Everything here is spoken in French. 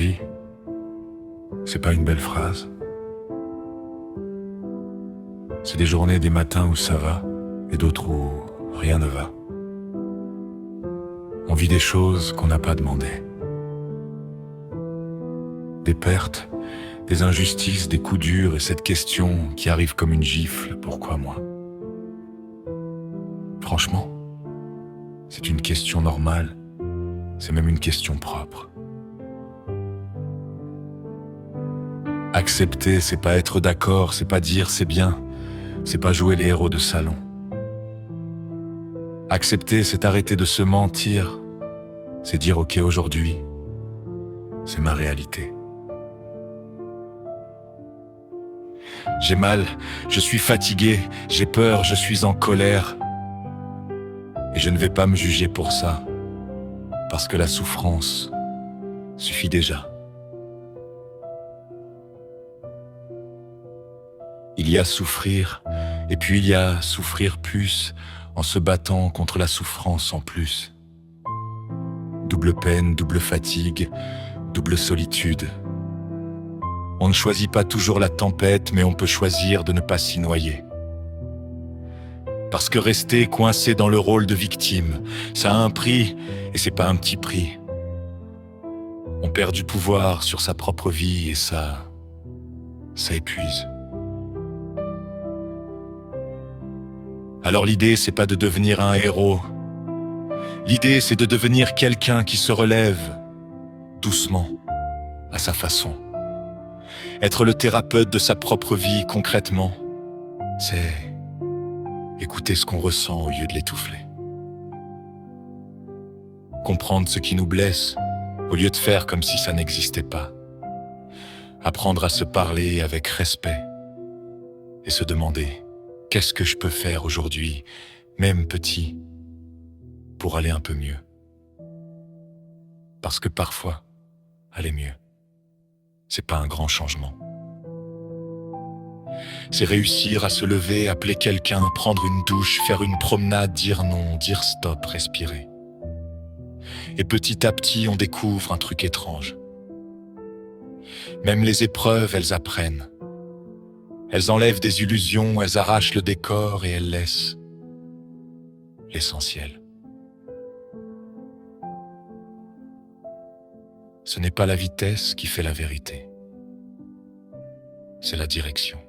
vie, c'est pas une belle phrase. C'est des journées, des matins où ça va, et d'autres où rien ne va. On vit des choses qu'on n'a pas demandées. Des pertes, des injustices, des coups durs, et cette question qui arrive comme une gifle, pourquoi moi? Franchement, c'est une question normale, c'est même une question propre. Accepter, c'est pas être d'accord, c'est pas dire c'est bien, c'est pas jouer les héros de salon. Accepter, c'est arrêter de se mentir, c'est dire ok aujourd'hui, c'est ma réalité. J'ai mal, je suis fatigué, j'ai peur, je suis en colère. Et je ne vais pas me juger pour ça, parce que la souffrance suffit déjà. Il y a souffrir, et puis il y a souffrir plus, en se battant contre la souffrance en plus. Double peine, double fatigue, double solitude. On ne choisit pas toujours la tempête, mais on peut choisir de ne pas s'y noyer. Parce que rester coincé dans le rôle de victime, ça a un prix, et c'est pas un petit prix. On perd du pouvoir sur sa propre vie, et ça épuise. Alors l'idée, c'est pas de devenir un héros. L'idée, c'est de devenir quelqu'un qui se relève, doucement, à sa façon. Être le thérapeute de sa propre vie, concrètement, c'est écouter ce qu'on ressent au lieu de l'étouffer. Comprendre ce qui nous blesse, au lieu de faire comme si ça n'existait pas. Apprendre à se parler avec respect et se demander qu'est-ce que je peux faire aujourd'hui, même petit, pour aller un peu mieux. Parce que parfois, aller mieux, c'est pas un grand changement. C'est réussir à se lever, appeler quelqu'un, prendre une douche, faire une promenade, dire non, dire stop, respirer. Et petit à petit, on découvre un truc étrange. Même les épreuves, elles apprennent. Elles enlèvent des illusions, elles arrachent le décor et elles laissent l'essentiel. Ce n'est pas la vitesse qui fait la vérité, c'est la direction.